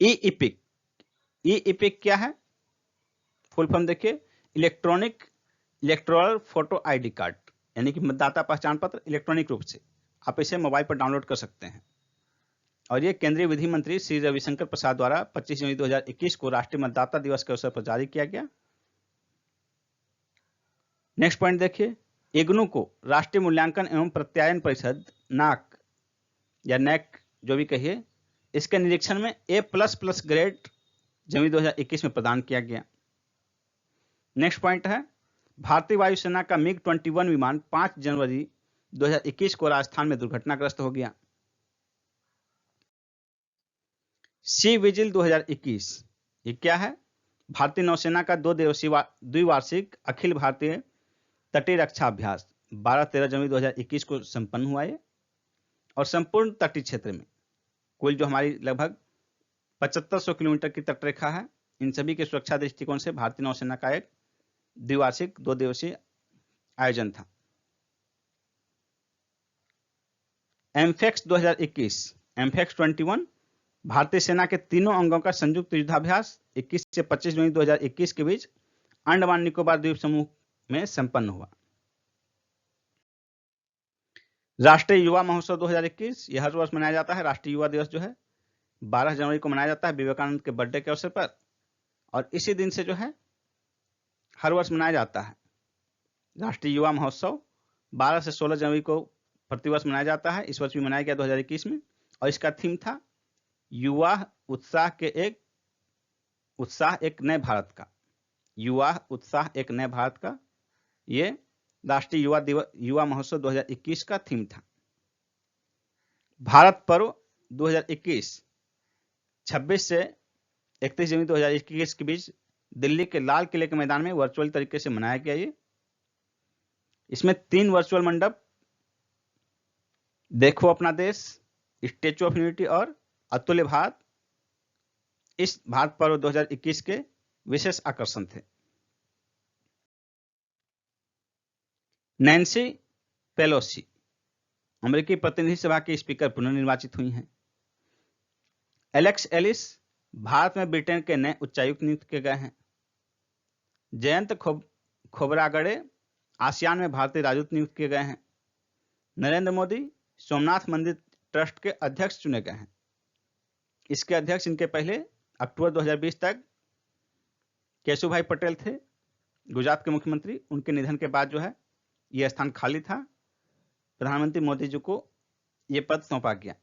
ई इपिक क्या है? फुल फॉर्म देखिए, electronic electoral photo ID card, यानी कि मतदाता पहचान पत्र इलेक्ट्रॉनिक रूप से आप इसे मोबाइल पर डाउनलोड कर सकते हैं। और ये केंद्रीय विधि मंत्री श्री रविशंकर प्रसाद द्वारा 25 जनवरी 2021 को राष्ट्रीय मतदाता दिवस के अवसर पर जारी किया गया। नेक्स्ट पॉइंट देखिए, इग्नू को राष्ट्रीय मूल्यांकन एवं प्रत्यायन परिषद नाक या नैक जो भी कहिए, इसके निरीक्षण में A++ ग्रेड जनवरी 2021 में प्रदान किया गया। नेक्स्ट पॉइंट है, भारतीय वायुसेना का MiG-21 विमान 5 जनवरी 2021 को राजस्थान में दुर्घटनाग्रस्त हो गया। सी विजिल 2021 ये क्या है? भारतीय नौसेना का 2 दिवसीय द्विवार्षिक अखिल भारतीय तटीय रक्षा अभ्यास 12-13 जनवरी 2021 को संपन्न हुआ है और संपूर्ण तटीय क्षेत्र में कुल जो हमारी लगभग 7500 किलोमीटर की तटरेखा है, इन सभी के सुरक्षा दृष्टिकोण से भारतीय नौसेना का एक द्विवार्षिक 2 दिवसीय आयोजन था। एमफेक्स 2021 एमफेक्स 21 भारतीय सेना के तीनों अंगों का संयुक्त युद्धाभ्यास 21 से 25 जनवरी 2021 के बीच अंडमान निकोबार द्वीप समूह में संपन्न हुआ। राष्ट्रीय युवा महोत्सव 2021 यह हर वर्ष मनाया जाता है। राष्ट्रीय युवा दिवस जो है 12 जनवरी को मनाया जाता है विवेकानंद के बर्थडे के अवसर पर, और इसी दिन से जो है हर वर्ष मनाया जाता है। राष्ट्रीय युवा महोत्सव 12 से 16 जनवरी को प्रतिवर्ष मनाया जाता है। इस वर्ष भी मनाया गया 2021 में, और इसका थीम था युवा उत्साह एक नए भारत का। युवा उत्साह एक नए भारत का, ये राष्ट्रीय युवा महोत्सव 2021 का थीम था। भारत पर्व 2021 26 से 31 जनवरी 2021 के बीच दिल्ली के लाल किले के मैदान में वर्चुअल तरीके से मनाया गया। ये इसमें 3 वर्चुअल मंडप, देखो अपना देश, स्टैच्यू ऑफ यूनिटी और अतुल्य भारत इस भारत पर्व 2021 के विशेष आकर्षण थे। नैन्सी पेलोसी अमेरिकी प्रतिनिधि सभा की स्पीकर पुनर्निर्वाचित हुई हैं। एलेक्स एलिस भारत में ब्रिटेन के नए उच्चायुक्त नियुक्त किए गए हैं। जयंत खोबरागड़े आसियान में भारतीय राजदूत नियुक्त किए गए हैं। नरेंद्र मोदी सोमनाथ मंदिर ट्रस्ट के अध्यक्ष चुने गए हैं। इसके अध्यक्ष इनके पहले अक्टूबर 2020 तक केशुभाई पटेल थे, गुजरात के मुख्यमंत्री। उनके निधन के बाद जो है यह स्थान खाली था। प्रधानमंत्री मोदी जी को यह पद सौंपा गया।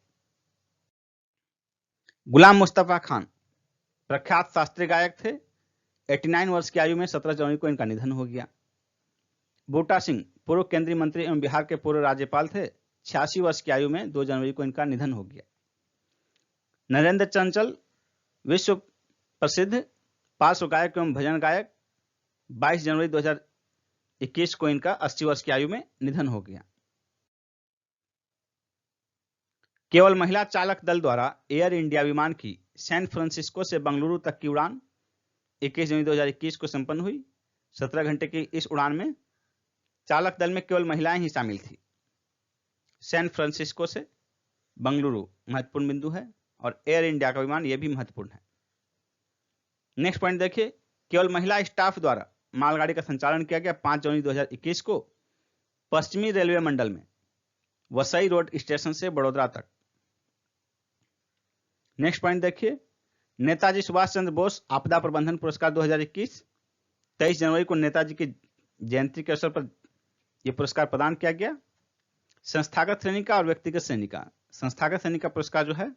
गुलाम मुस्तफा खान प्रख्यात शास्त्रीय गायक थे। 89 वर्ष की आयु में 17 जनवरी को इनका निधन हो गया। बूटा सिंह पूर्व केंद्रीय मंत्री एवं बिहार के पूर्व राज्यपाल थे। 86 वर्ष की आयु में 2 जनवरी को इनका निधन हो गया। नरेंद्र चंचल विश्व प्रसिद्ध पार्श्व गायक एवं भजन गायक, 22 जनवरी 2021 को इनका 80 वर्ष की आयु में निधन हो गया। केवल महिला चालक दल द्वारा एयर इंडिया विमान की सैन फ्रांसिस्को से बेंगलुरु तक की उड़ान 21 जनवरी 2021 को संपन्न हुई। 17 घंटे की इस उड़ान में चालक दल में केवल महिलाएं ही शामिल थी। सैन फ्रांसिस्को से बेंगलुरु महत्वपूर्ण बिंदु है और एयर इंडिया का विमान यह भी महत्वपूर्ण है। नेक्स्ट पॉइंट देखिए, केवल महिला स्टाफ द्वारा मालगाड़ी का संचालन किया गया 5 जनवरी 2021 को पश्चिमी रेलवे मंडल में वसई रोड स्टेशन से बड़ोदरा तक। नेक्स्ट पॉइंट देखिए, नेताजी सुभाष चंद्र बोस आपदा प्रबंधन पुरस्कार 2021 23 जनवरी को नेताजी की जयंती के अवसर पर यह पुरस्कार प्रदान किया गया। संस्थागत श्रेणी का और व्यक्तिगत श्रेणी का। संस्थागत श्रेणी का पुरस्कार जो है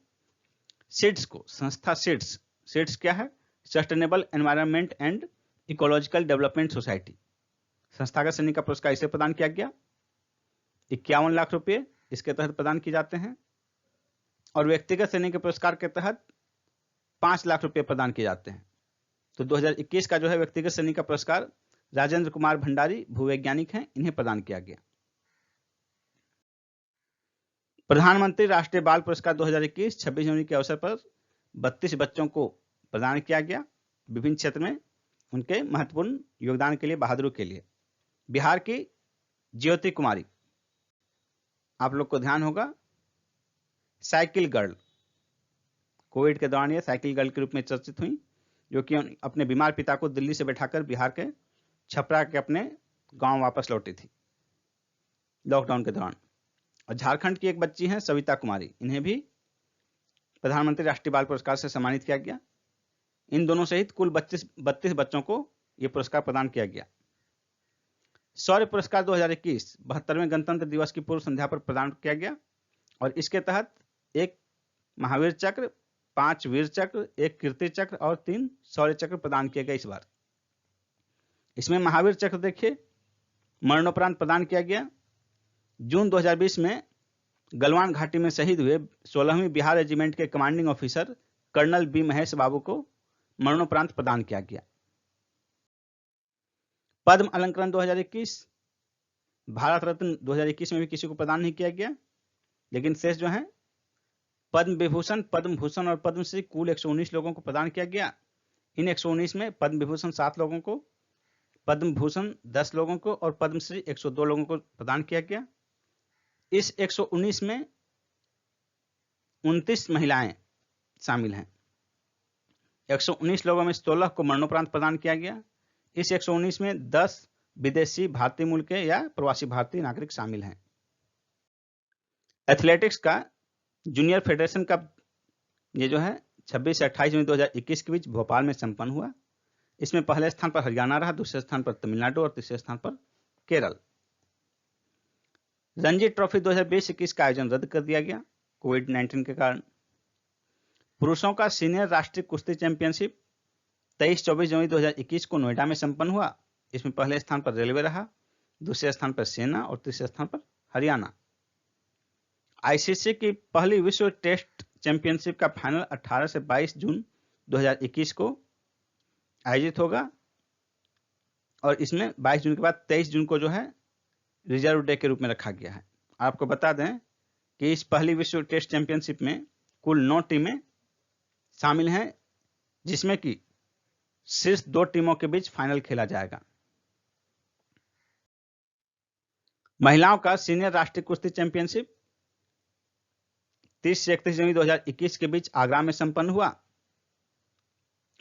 सीड्स को, संस्था सीड्स क्या है? Sustainable environment and ecological development society. संस्थागत श्रेणी का पुरस्कार इसे प्रदान किया गया। 51 लाख रुपए इसके तहत प्रदान किए जाते हैं और व्यक्तिगत श्रेणी के पुरस्कार के तहत 5 लाख रुपए प्रदान किए जाते हैं। तो 2021 का जो है व्यक्तिगत श्रेणी का पुरस्कार राजेंद्र कुमार भंडारी भूवैज्ञानिक हैं, इन्हें प्रदान किया गया। प्रधानमंत्री राष्ट्रीय बाल पुरस्कार 2021 26 जनवरी के अवसर पर 32 बच्चों को प्रदान किया गया, विभिन्न क्षेत्र में उनके महत्वपूर्ण योगदान के लिए, बहादुरी के लिए। बिहार की ज्योति कुमारी, आप लोग को ध्यान होगा, साइकिल गर्ल, कोविड के दौरान ये साइकिल गर्ल के रूप में चर्चित हुई, जो कि अपने बीमार पिता को दिल्ली से बैठाकर बिहार के छपरा के अपने गांव वापस लौटी थी लॉकडाउन के दौरान। और झारखंड की एक बच्ची हैं सविता कुमारी, इन्हें भी प्रधानमंत्री राष्ट्रीय बाल पुरस्कार से सम्मानित किया गया। इन दोनों सहित कुल 32 बच्चों को यह पुरस्कार प्रदान किया गया। शौर्य पुरस्कार 2021 72वें गणतंत्र दिवस की पूर्व संध्या पर प्रदान किया गया और इसके तहत 1 महावीर चक्र, 5 वीर चक्र, 1 कीर्ति चक्र और 3 शौर्य चक्र प्रदान किए गए इस बार। इसमें महावीर चक्र देखिए मरणोपरांत प्रदान किया गया। जून 2020 में गलवान घाटी में शहीद हुए 16वीं बिहार रेजिमेंट के commanding officer colonel B Mahesh Babu को मरणोपरांत प्रदान किया गया। पद्म अलंकरण 2021 भारत रत्न 2021 में भी किसी को प्रदान नहीं किया गया, लेकिन शेष जो है पद्म विभूषण, पद्म भूषण और पद्मश्री कुल 119 लोगों को प्रदान किया गया। इन 119 में पद्म विभूषण 7 लोगों को, पद्म भूषण 10 लोगों को और पद्मश्री 102 लोगों को प्रदान किया गया। इस 119 में 29 महिलाएं शामिल हैं। 119 लोगों में 16 को मरणोपरांत प्रदान किया गया। इस 119 में 10 विदेशी भारतीय मूल के या प्रवासी भारतीय नागरिक शामिल हैं। एथलेटिक्स का जूनियर फेडरेशन कप ये जो है 26 से 28 जनवरी 2021 के बीच भोपाल में संपन्न हुआ। इसमें पहले स्थान पर हरियाणा रहा, दूसरे स्थान पर तमिलनाडु और तीसरे स्थान पर केरल। रणजी ट्रॉफी 2020-21 का आयोजन रद्द कर दिया गया कोविड-19 के कारण। पुरुषों का सीनियर राष्ट्रीय कुश्ती चैंपियनशिप 23-24 जनवरी 2021 को नोएडा में संपन्न हुआ। इसमें पहले स्थान पर रेलवे रहा, दूसरे स्थान पर सेना और तीसरे स्थान पर हरियाणा। आईसीसी की पहली विश्व टेस्ट चैंपियनशिप का फाइनल 18 से 22 जून 2021 को आयोजित होगा और इसमें 22 जून के बाद 23 जून को जो है रिजर्व डे के रूप में रखा गया है। आपको बता दें कि इस पहली विश्व टेस्ट चैंपियनशिप में कुल 9 टीमें शामिल हैं, जिसमें कि शीर्ष 2 टीमों के बीच फाइनल खेला जाएगा। महिलाओं का सीनियर राष्ट्रीय कुश्ती चैंपियनशिप 30 से 31 जनवरी 2021 के बीच आगरा में संपन्न हुआ।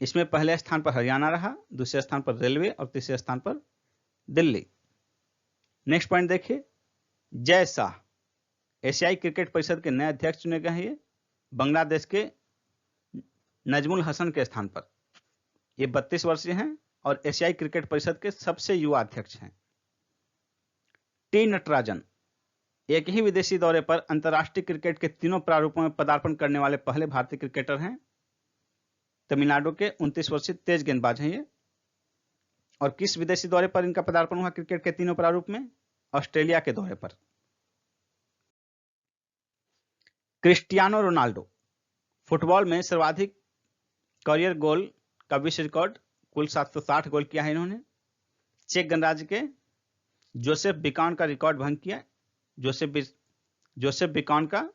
इसमें पहले स्थान पर हरियाणा रहा, दूसरे स्थान पर रेलवे और तीसरे स्थान पर दिल्ली। नेक्स्ट पॉइंट देखिए, जय शाह एशियाई क्रिकेट परिषद के नए अध्यक्ष चुने गए हैं। ये बांग्लादेश के नजमुल हसन के स्थान पर। ये 32 वर्षीय हैं और एशियाई क्रिकेट परिषद के सबसे युवा अध्यक्ष हैं। टी नटराजन एक ही विदेशी दौरे पर अंतर्राष्ट्रीय क्रिकेट के तीनों प्रारूपों में पदार्पण करने वाले पहले भारतीय क्रिकेटर हैं। तमिलनाडु के 29 वर्षीय तेज गेंदबाज हैं ये। और किस विदेशी दौरे पर इनका पदार्पण हुआ क्रिकेट के तीनों प्रारूप में? ऑस्ट्रेलिया के दौरे पर। क्रिस्टियानो रोनाल्डो फुटबॉल में सर्वाधिक करियर गोल का विश्व रिकॉर्ड कुल 760 गोल किया है इन्होंने। चेक गणराज्य के जोसेफ बिकॉन का रिकॉर्ड भंग किया। जोसेफ बिकॉन का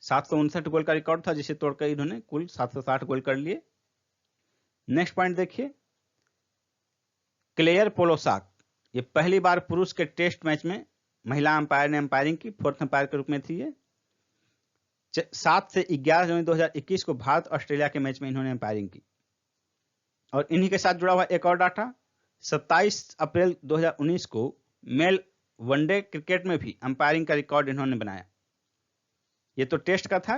759 गोल का रिकॉर्ड था, जिसे तोड़कर इन्होंने कुल 760 गोल कर लिए। नेक्स्ट पॉइंट देखिए, क्लेयर पोलोसाक ये पहली बार पुरुष के टेस्ट मैच में महिला अंपायर ने अंपायरिंग की, फोर्थ अंपायर के रूप में थी ये। 7 से 11 जनवरी 2021 को भारत ऑस्ट्रेलिया के मैच में इन्होंने अंपायरिंग की। और इन्हीं के साथ जुड़ा हुआ एक और डाटा, 27 अप्रैल 2019 को मेल वनडे क्रिकेट में भी अंपायरिंग का रिकॉर्ड इन्होंने बनाया। ये तो टेस्ट का था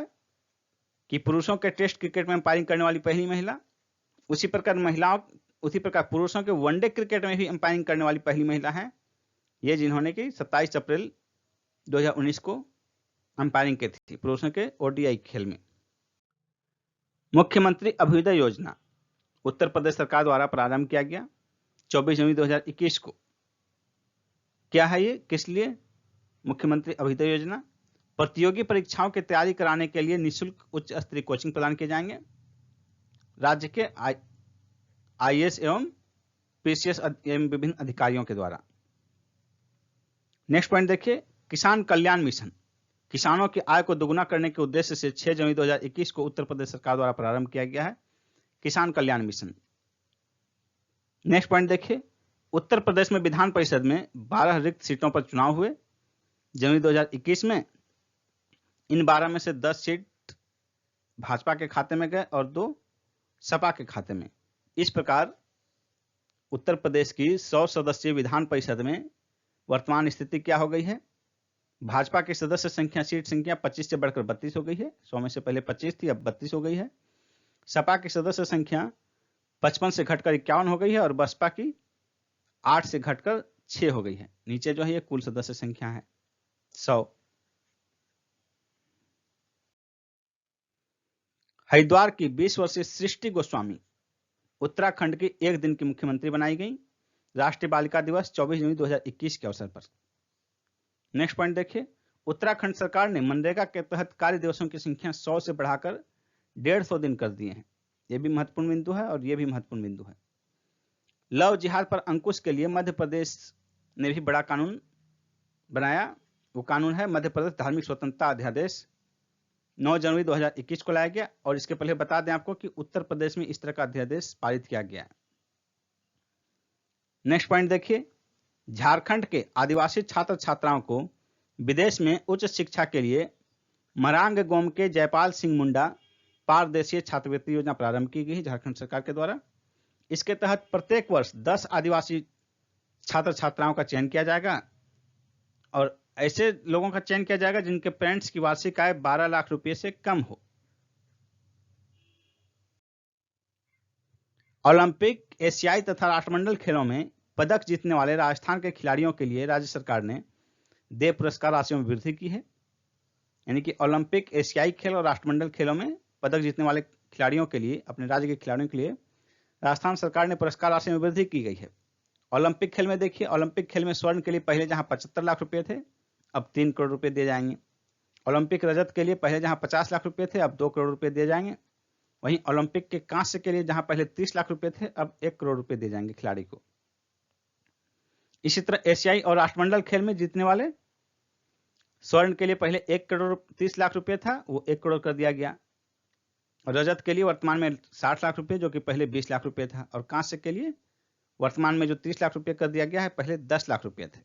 कि पुरुषों के टेस्ट क्रिकेट में अंपायरिंग करने वाली पहली महिला, उसी प्रकार पुरुषों के वनडे क्रिकेट में भी अंपायरिंग करने वाली पहली महिला है ये, जिन्होंने कि 27 अप्रैल 2019 को अंपायरिंग की थी पुरुषों के ओडीआई खेल में। मुख्यमंत्री अभ्युदय योजना उत्तर प्रदेश सरकार द्वारा प्रारंभ किया गया 24 जनवरी 2021 को। क्या है ये, किस लिए? मुख्यमंत्री अभ्युदय योजना प्रतियोगी परीक्षाओं की तैयारी कराने के लिए निःशुल्क उच्च स्तरीय कोचिंग प्रदान किए जाएंगे राज्य के आईएएस एवं पीसीएस एवं विभिन्न अधिकारियों के द्वारा। नेक्स्ट पॉइंट देखिए, किसान कल्याण मिशन किसानों की आय को दोगुना करने के उद्देश्य से 6 जनवरी 2021 को उत्तर प्रदेश सरकार द्वारा प्रारंभ किया गया है किसान कल्याण मिशन। नेक्स्ट पॉइंट देखिए, उत्तर प्रदेश में विधान परिषद में 12 रिक्त सीटों पर चुनाव हुए जनवरी 2021 में। इन 12 में से 10 सीट भाजपा के खाते में गए और 2 सपा के खाते में। इस प्रकार उत्तर प्रदेश की 100 सदस्यीय विधान परिषद में वर्तमान स्थिति क्या हो गई है? भाजपा की सदस्य संख्या सीट संख्या 25 से बढ़कर 32 हो गई है। 100 में से पहले 25 थी, अब 32 हो गई है। सपा की सदस्य संख्या 55 से घटकर 51 हो गई है और बसपा की 8 से घटकर 6 हो गई है। नीचे जो है ये कुल सदस्य संख्या है 100। हरिद्वार की 20 वर्षीय सृष्टि गोस्वामी उत्तराखंड की 1 दिन की मुख्यमंत्री बनाई गई राष्ट्रीय बालिका दिवस 24 जनवरी 2021 के अवसर पर। नेक्स्ट पॉइंट देखिए, उत्तराखंड सरकार ने मनरेगा के तहत कार्य दिवसों की संख्या 100 से बढ़ाकर 150 दिन कर दिए हैं। यह भी महत्वपूर्ण बिंदु है और यह भी महत्वपूर्ण बिंदु है। लव जिहाद पर अंकुश के लिए मध्य प्रदेश ने भी बड़ा कानून बनाया। वो कानून है मध्य प्रदेश धार्मिक स्वतंत्रता अध्यादेश। 9 जनवरी 2021 को लाया गया और इसके पहले बता दें आपको कि उत्तर प्रदेश में इस तरह का अध्यादेश पारित किया गया है। नेक्स्ट पॉइंट देखिए, झारखंड के आदिवासी छात्र छात्राओं को विदेश में उच्च शिक्षा के लिए मरांग गोम के जयपाल सिंह मुंडा पारदेशीय छात्रवृत्ति योजना प्रारंभ की गई है झारखंड सरकार के द्वारा। इसके तहत प्रत्येक वर्ष 10 आदिवासी छात्र छात्राओं का चयन किया जाएगा और ऐसे लोगों का चयन किया जाएगा जिनके पेरेंट्स की वार्षिक आय 12 लाख रुपए से कम हो। ओलंपिक, एशियाई तथा राष्ट्रमंडल खेलों में पदक जीतने वाले राजस्थान के खिलाड़ियों के लिए राज्य सरकार ने देय पुरस्कार राशि में वृद्धि की है। यानी कि ओलंपिक, एशियाई खेल और राष्ट्रमंडल खेलों में पदक जीतने वाले खिलाड़ियों के लिए, अपने राज्य के खिलाड़ियों के लिए राजस्थान सरकार ने पुरस्कार राशि में वृद्धि की गई है। ओलंपिक खेल में देखिए, ओलंपिक खेल में स्वर्ण के लिए पहले जहां 75 लाख रुपए थे, अब 3 करोड़ रुपए दिए जाएंगे। ओलंपिक रजत के लिए पहले जहां 50 लाख रुपए थे, अब 2 करोड़ रुपए दिए जाएंगे। वहीं ओलंपिक के कांस्य के लिए जहां पहले 30 लाख रुपए थे, अब 1 करोड़ रुपए दिए जाएंगे खिलाड़ी को। इसी तरह एशियाई और राष्ट्रमंडल खेल में जीतने वाले स्वर्ण के लिए पहले 1 करोड़ 30 लाख रुपए था, वो 1 करोड़ कर दिया गया। और रजत के लिए वर्तमान में 60 लाख रुपए, जो कि पहले 20 लाख रुपए था। और कांस्य के लिए वर्तमान में जो 30 लाख रुपए कर दिया गया है, पहले 10 लाख रुपए थे।